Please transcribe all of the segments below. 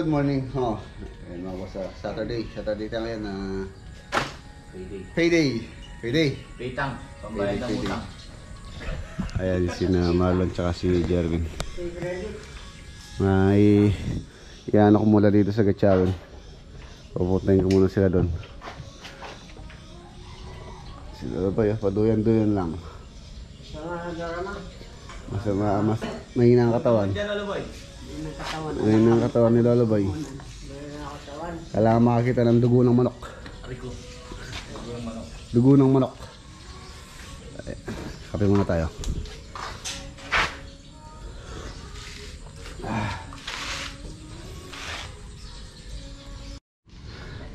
good morning. Oh, ayun mga boss, Saturday tayo ngayon. Payday. Paytang, pambayad ng utang. Ayan si Marlon tsaka si Jervin. May iyan ako mula dito sa Gatchawin. Pupuntahin ko muna sila doon. Sila ba yun? Paduyan-duyan lang. Mas mahina ang katawan. Mahina ang katawan ni Lolo Boy. Kailangan makakita ng dugo ng manok. Dugo ng manok. Kape muna tayo.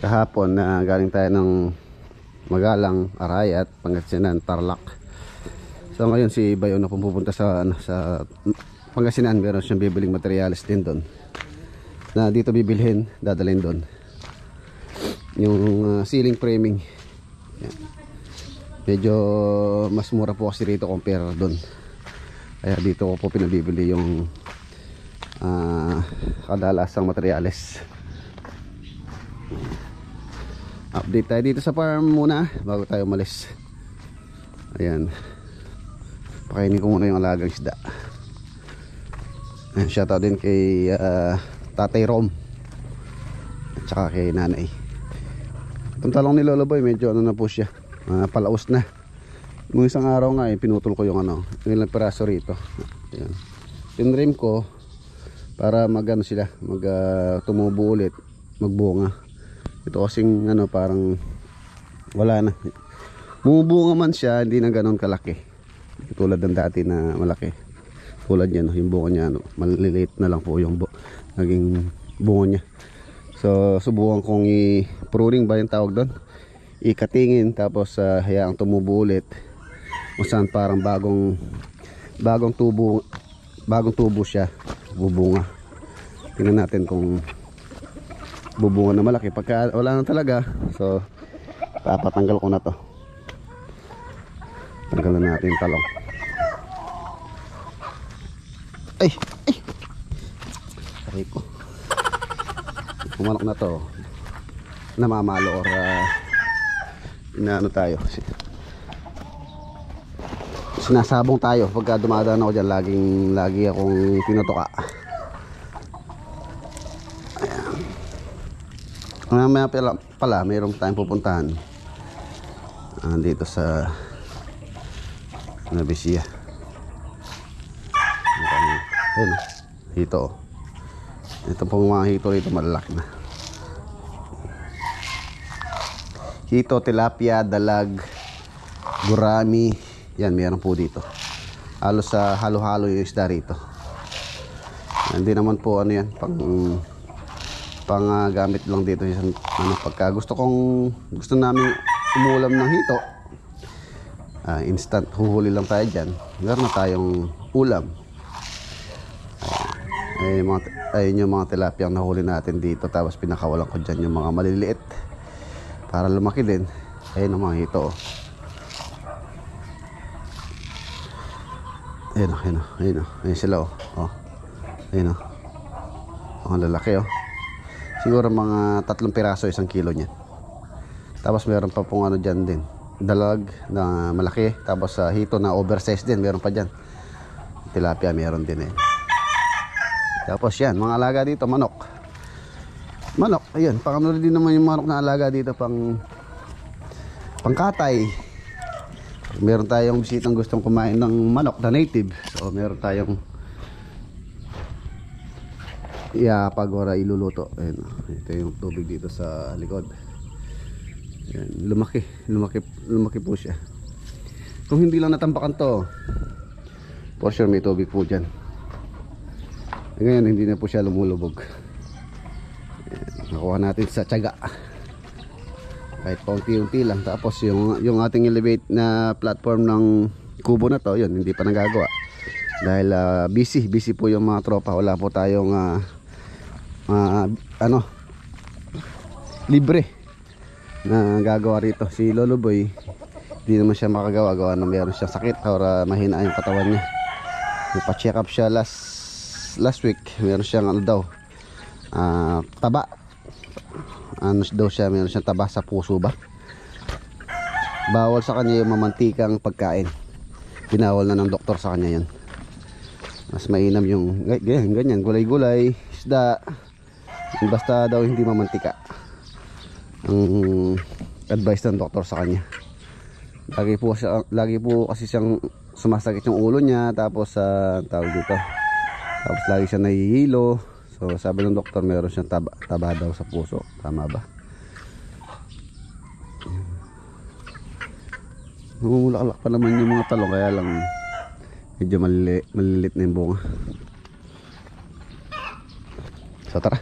Kahapon galing tayo ng Magalang, Arayat, Pangasinan, Tarlac. So ngayon si Bayo na pupunta sa Pangasinan. Meron siyang bibiling materials din doon na dito bibilhin, dadalhin doon yung ceiling framing. Yan. Medyo mas mura po kasi rito compare doon, kaya dito ko po pinabibili yung kadalasang materials. Update tayo dito sa farm muna bago tayo umalis. Ayan, pakainin ko muna yung alagang isda. Shoutout din kay Tatay Rom at saka kay Nanay. Itong talong ni Lolo Boy medyo ano na po siya, palaos na. Nung isang araw nga pinutol ko yung ilang piraso rito. Ayan, pinrim ko para magano sila, tumubo ulit, magbunga. Ito kasing parang wala na, bumubunga man siya, hindi na ganon kalaki tulad ng dati na malaki. Tulad yan, yung bunga niya maliliit na lang po yung naging bunga niya. So subukan kong i-pruning ba yung tawag doon, ikatingin, tapos hayaang tumubo ulit kung saan parang bagong tubo siya, bubunga. Tingnan natin kung bubunga na malaki. Pagka wala na talaga, so papatanggal ko na to. Tanggalan natin yung talong. Ay! Sabi ko, pumanok na to, namamalo or inaano tayo, sinasabong tayo. Pagka dumadaan ako dyan, lagi akong tinutuka. Ayan, mamaya pala mayroong tayong pupuntahan dito sa Nabisia. Ayun, hito. Ito pong mga hito rito malalaki na. Hito, tilapia, dalag, gurami. Yan, meron po dito. Halos sa halo-halo yung isda rito. Hindi naman po yan, pang gamit lang dito. Pagka gusto namin umulam ng hito, instant, huhuli lang tayo dyan. Meron na tayong ulam. Ayun yung mga tilapia ang nahuli natin dito. Tapos pinakawalan ko dyan yung mga maliliit para lumaki din. Ayun ang mga hito. Ayun sila ayun mga lalaki siguro mga 3 piraso 1 kilo niyan. Tapos meron pa pong dyan din, dalag na malaki. Tapos hito na oversize din meron pa dyan. Tilapia meron din Tapos yan, mga alaga dito, manok. Ayun, pangamnuli din naman yung manok na alaga dito, pangkatay. Meron tayong bisitang gustong kumain ng manok na native. So meron tayong iapag or iluluto. Ayun, ito yung tubig dito sa likod. Ayan, lumaki po siya. Kung hindi lang natampakan to, for sure may tubig po dyan. Ngayon hindi na po siya lumulubog. Ayan, nakuha natin sa tiyaga kahit paunti-unti lang. Tapos yung ating elevate na platform ng kubo na to, yun hindi pa nagagawa dahil busy po yung mga tropa. Wala po tayong libre na gagawa rito. Si Lolo Boy hindi naman siya makagawa, gawa na meron siyang sakit or mahina yung katawan niya. Nagpa-check up siya last week. Meron siyang taba. Ano daw siya, meron siyang taba sa puso ba. Bawal sa kanya yung mamantikang pagkain. Binawal na ng doktor sa kanya yan. Mas mainam yung ganyan, gulay-gulay, isda, basta daw hindi mamantika. Ang advice ng doktor sa kanya. Lagi po kasi siyang sumasakit yung ulo niya, tapos tawag dito, tapos lagi siya nahihilo. So sabi ng doktor meron siyang taba daw sa puso. Tama ba? Namumulaklak pa naman yung mga talong, kaya lang medyo malilit na yung bunga. So tara,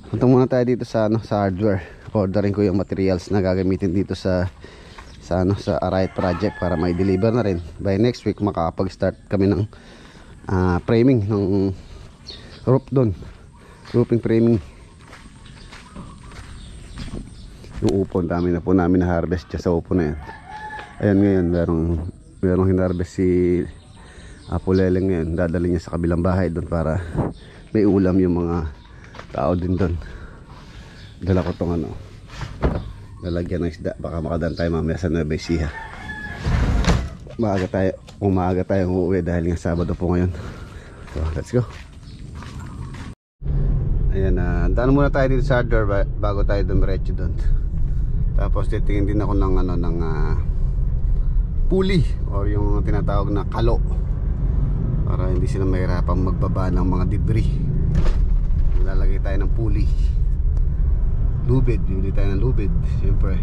punta muna tayo dito sa hardware. Ordering ko yung materials na gagamitin dito sa Arayat project para may deliver na rin. By next week makakapag-start kami ng framing ng roof doon. Roofing framing. Yung upo, dami na po namin na harvest dyan sa upo na yan. Ayan, ngayon merong hinarvest si Apo Leleng ngayon. Dadali niya sa kabilang bahay doon para may ulam yung mga tao din doon. Dala ko tong lalagyan ng isda, baka makadaan tayo mamaya sa Nueva Ecija. Umaga tayo uuwi dahil nga Sabado po ngayon. So let's go. Ayan, daan muna tayo dito sa hardware bago tayo dumiretso doon. Tapos titingin din ako ng pulley or yung tinatawag na kalo para hindi sila mahirapang magbaba ng mga debris. Lalagay tayo ng pulley. Lubid, bibili tayo ng lubid. Siyempre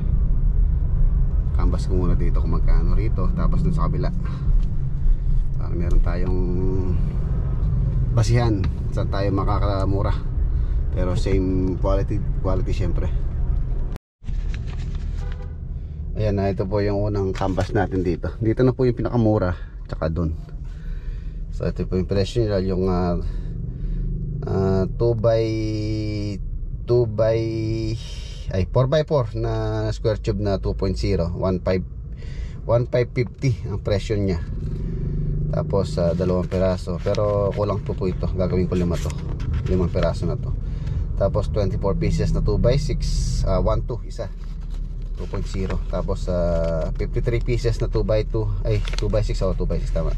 canvas ko muna dito kung magkano rito, tapos dun sa kabila para meron tayong basihan saan tayo makakamura, pero same quality syempre. Ayan na, ito po yung unang canvas natin dito. Dito na po yung pinakamura, tsaka dun. So ito po yung presyo nila, yung 4x4 na square tube na 2.0, 1,550 ang presyo nya. Tapos dalawang peraso, pero kulang po ito, gagawin ko 5 peraso na to. Tapos 24 pieces na 2x6, 1-2 isa 2.0. Tapos 53 pieces na 2x2, ay 2x6 o 2x6 tama.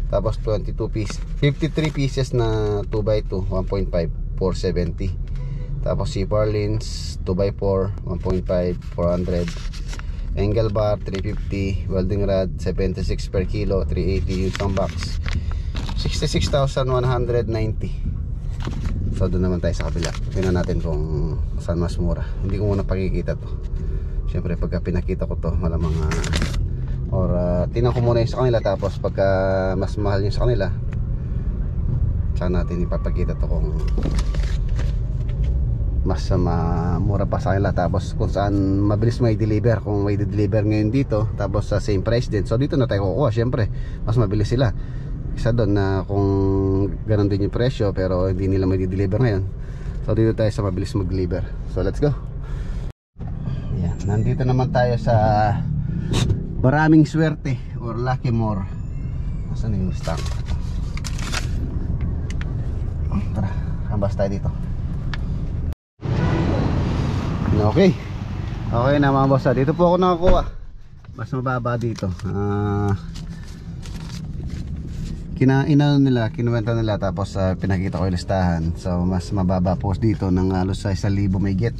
Tapos 53 pieces na 2x2, 1.5, 470. Tapos si Parlins 2x4, 1.5, 400. Angle bar 350, welding rod 76 per kilo, 380 yung box, 66,190. So doon naman tayo sa kabila. Tingnan natin kung saan mas mura. Hindi ko muna pakikita to. Siyempre pagka pinakita ko to, malamang tingnan ko muna yung sa kanila, tapos pagka mas mahal yung sa kanila, saan natin ipapakita to kung mas mura pa sa kanila, tapos kung saan mabilis may deliver, kung may deliver ngayon dito tapos sa same price din. So dito na tayo kukuha, siyempre mas mabilis sila. Isa doon na kung ganun din yung presyo pero hindi nila may deliver ngayon, so dito tayo sa mabilis mag-deliver. So let's go. Yan, nandito naman tayo sa Maraming Swerte or Lucky More. Nasaan yung stock? Tara, ambas tayo dito. Okay na mga boss, dito po ako nakakuha. Mas mababa dito. Kinuwenta nila tapos pinakita ko yung listahan. So mas mababa po dito ng halos sa 1,000 may get.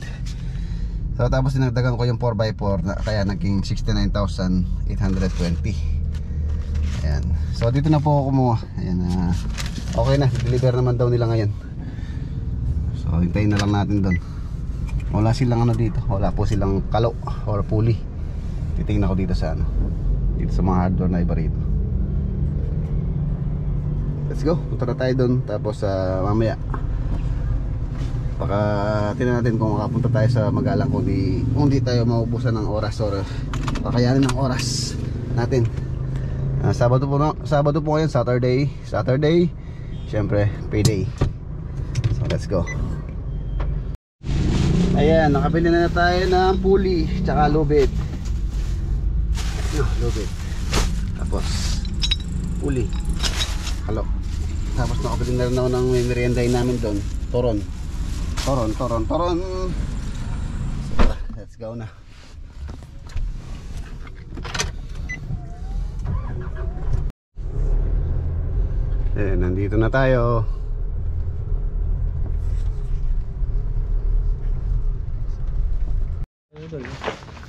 So tapos dinagdagan ko yung 4x4 kaya naging 69,820. Ayan. So dito na po ako kumuha. Ayan, okay na, deliver naman daw nila ngayon. So hintayin na lang natin doon. Wala silang dito, wala po silang kalo or pulley. Titingnan ko dito sa dito sa mga hardware na iba rito. Let's go, punta na tayo doon. Tapos mamaya baka tingnan natin kung makapunta tayo sa Magalang, kung di tayo maubusan ng oras or kakayanin ng oras natin. Sabado po ngayon, Saturday syempre payday. So let's go. Ayan, nakabili na tayo ng pulley tsaka lubid. Lubid, tapos pulley, halo. Tapos nakabili na rin ako ng merienday namin doon, toron. Toron. Let's go na. Nandito na tayo.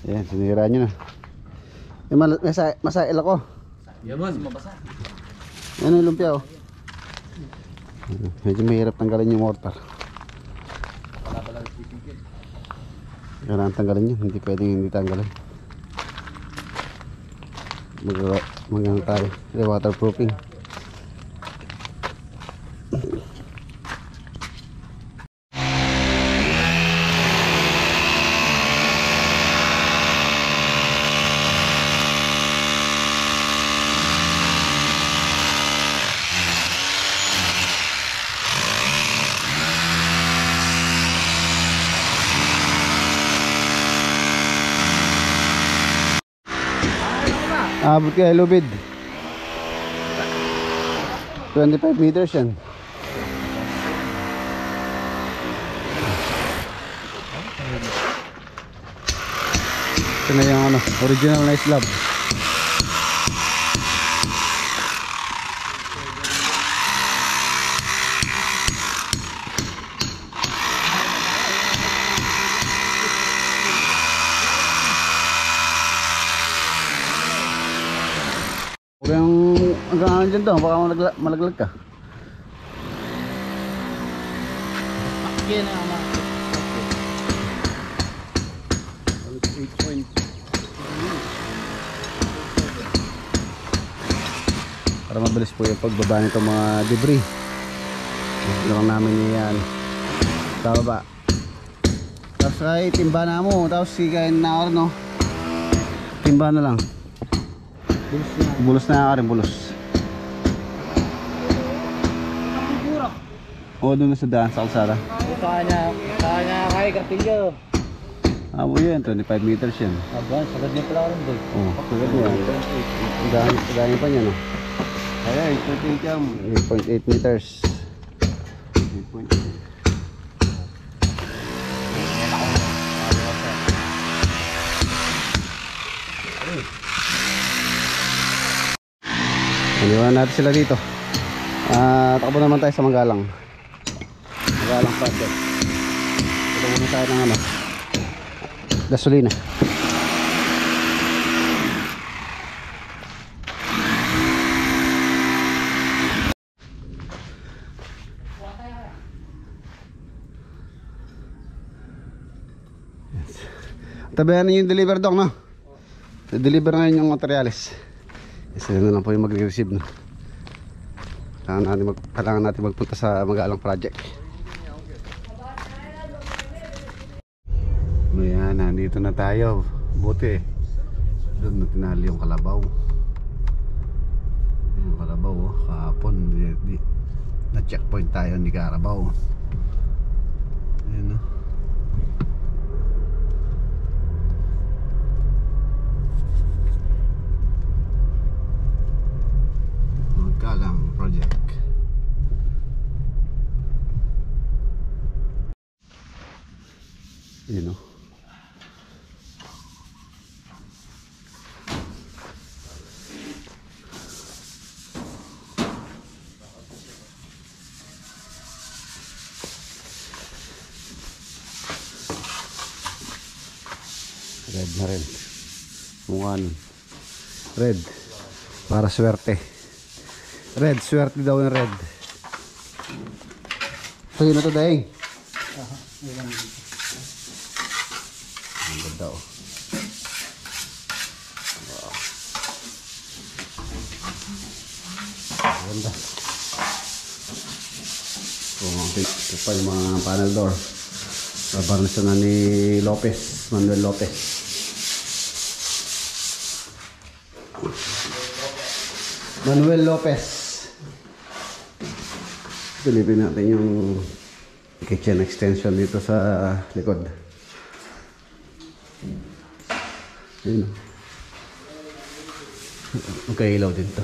Ayan, sinira nyo na. Masail ako. Yaman. Mabasa. Ano yung lumpia, oh. Medyo mahirap tanggalin yung mortar. Kailangan tanggalin yun. Hindi pwedeng hindi tanggalin. Magano tayo. Waterproofing. Abot kaya lubid 25 meters yan. Ito na yung original na slab. Hanggang ano dyan daw, baka malaglag ka. Yan na ama. 8 point. Para mabilis po yung pagbaba nitong mga debris. Ito lang namin yan. Sa baba. Tapos ay timba na mo. Tapos kain na no. Timba na lang. Bulos na ka rin, bulos. O doon na sa daan sa kalsada. Kanya kay Cartillo. Amo yan, 25 meters yan. Abang, sagad niya pala rin boy. Oo, sagad niya. Dami pa niya, no? Ay, 8.8 meters. 8.8. Iniwan natin sila dito. Takbo naman tayo sa Magalang project. Ito muna tayo ng gasolina. Tabayan niyo yung deliver dong, no? Deliver ngayon yung materials. Isa na lang po yung mag-receive, no? Kailangan natin magpunta sa Magalang project. Ayan, nandito na tayo. Buti doon na tinali yung kalabaw. Yung kalabaw, kahapon na checkpoint tayo ni Carabao. Ayan, no? Magalang project. Ayan, no? Red na rin. Mukha nun. Red. Para swerte. Red. Swerte daw yung red. Sa'yo na to, Daing. Ang ganda, oh. Wow. Ang ganda. Ito pa yung mga panel door. Babarnisan na ni Lopez. Manuel Lopez. Manuel Lopez. Silipin natin yung kitchen extension dito sa likod. Ayun. Okay, ilaw din to.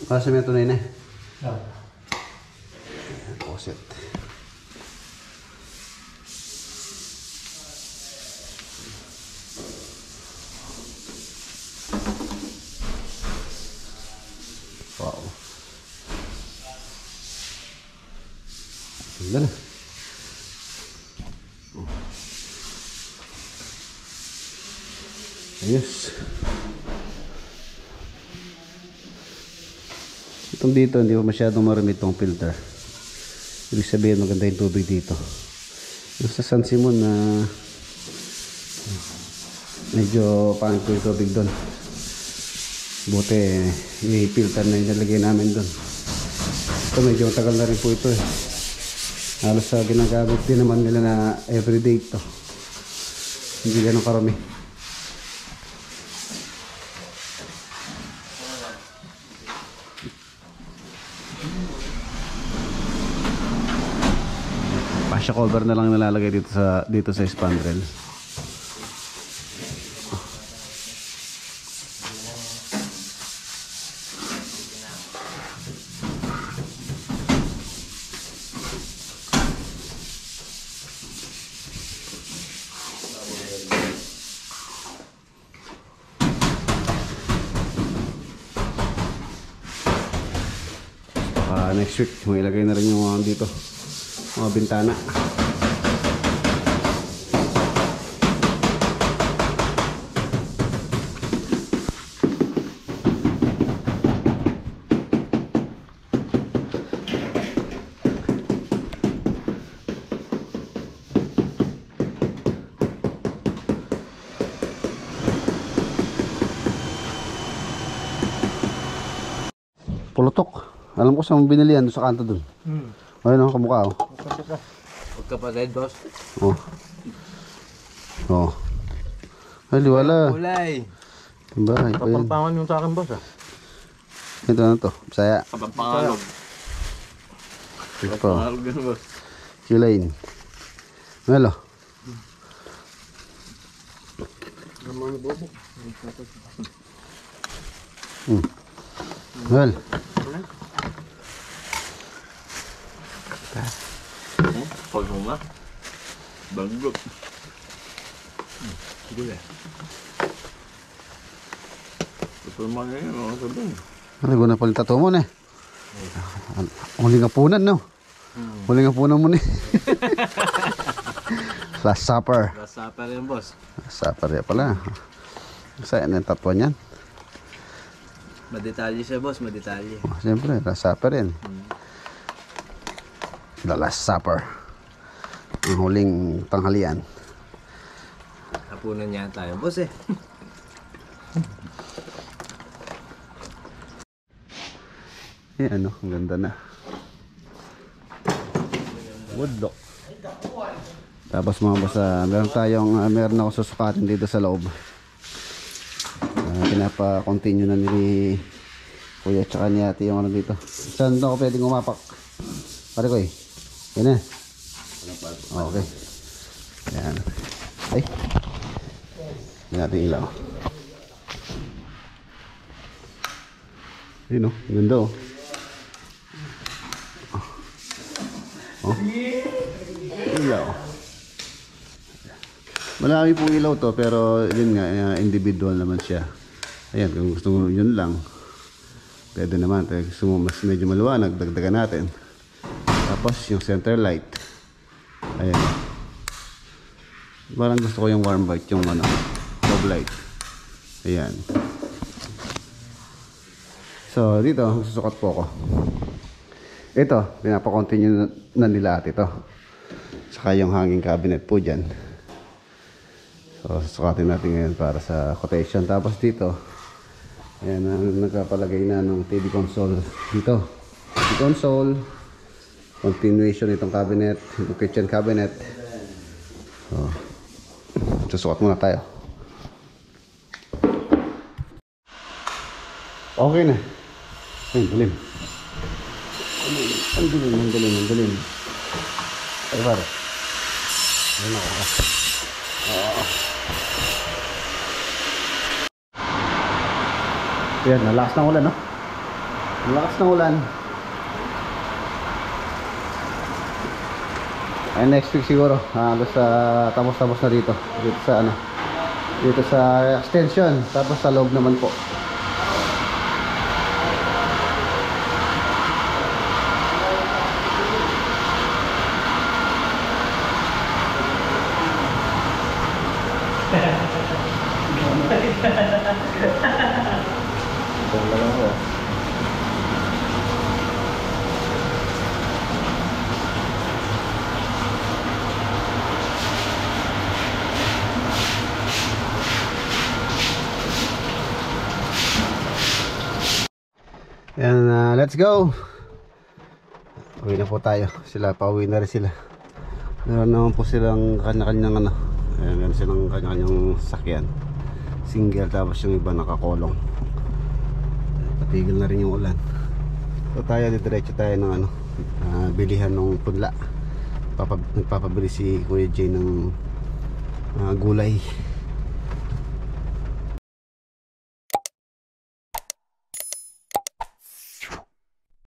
Para sa mga tunay na. No. Faucet. Wow. Ganda na. Ayos. Itong dito, hindi pa masyadong marami itong filter. Ibig sabihin, maganda yung tubig dito. Yung sa San Simon na medyo pangit ko yung tubig doon. Buti, i-filter na yung nalagay namin doon. Ito, medyo matagal na rin po ito eh. Halos sa ginagamit din naman nila na everyday ito. Hindi ganun karami. Pasha cover na lang nilalagay dito sa spandrel. Next week, may ilagay na rin yung mga dito, mga bintana. Pulutok. Alam ko saan mo binili yan, doon sa kanto doon. Ayun o, kamukha o. Magkapatid, boss. Oh. Oh. Ay, liwala. Kulay. Bahay pa yan. Kapampangan yung sa akin, boss, ah. Ito na to, Bisaya. Kapampangalog. Ito. Kapampangalog yun, boss. Silain. Melo. Mel. Pag huma. Banggok. Gula. Ito naman yun, mga sabihin. Ano ko na pala tato mo na. Huling hapunan, no? Huling hapunan mo na. Last supper. Last supper yun, boss. Last supper ya pala. Saan yung tatuan yan? Madetalye siya, boss. Madetalye. Oh, siyempre, last supper yan. The last supper. Ang huling tanghalian. Hapunan niya tayo, boss, eh. Eh, ano, ang ganda na. Woodlock. Tapos mga boss, meron ako susukatin dito sa loob. Pinapa-continue na ni Kuya tsaka ni Ate yung ano dito. Saan ako pwedeng umapak? Pare ko eh. Yan na. Okay. Yan. Ay. Yan natin ilaw. Yun o. Ganda o. Oh. Ilaw. Malaki pong ilaw to pero yun nga, individual naman siya. Ayan, kung gusto mo yun lang, pwede naman. Kung gusto mo mas medyo maluwanag, dagdagan natin. Tapos yung center light. Ayan. Parang gusto ko yung warm white, yung ano, fog light. Ayan. So, dito, susukat po ako. Ito, pinapa-continue na nila at ito. Saka yung hanging cabinet po dyan. So, susukatin natin ngayon para sa quotation. Tapos dito, ayan, nagkapalagay na ng TV console dito. TV console, continuation itong cabinet, yung kitchen cabinet. So, susukat muna tayo. Okay na. Ay, dilim. Ang dilim. Ay, pare. Ayan ako. Ayan, nalakas ng ulan, no? Malakas ng ulan. Ay next week siguro. Halos tapos-tapos na dito. Dito sa ano. Dito sa extension. Tapos sa loob naman po. And let's go. Uwi na po tayo. Sila pauwi na rin sila. Meron naman po silang kanya-kanyang ano. Meron silang kanya-kanyang sakyan. Single, tapos yung iba nakakolong. Patigil na rin yung ulan. So tayo, diretso tayo ng ano, bilihan ng punla. Nagpapabili si Kuya Jay ng gulay.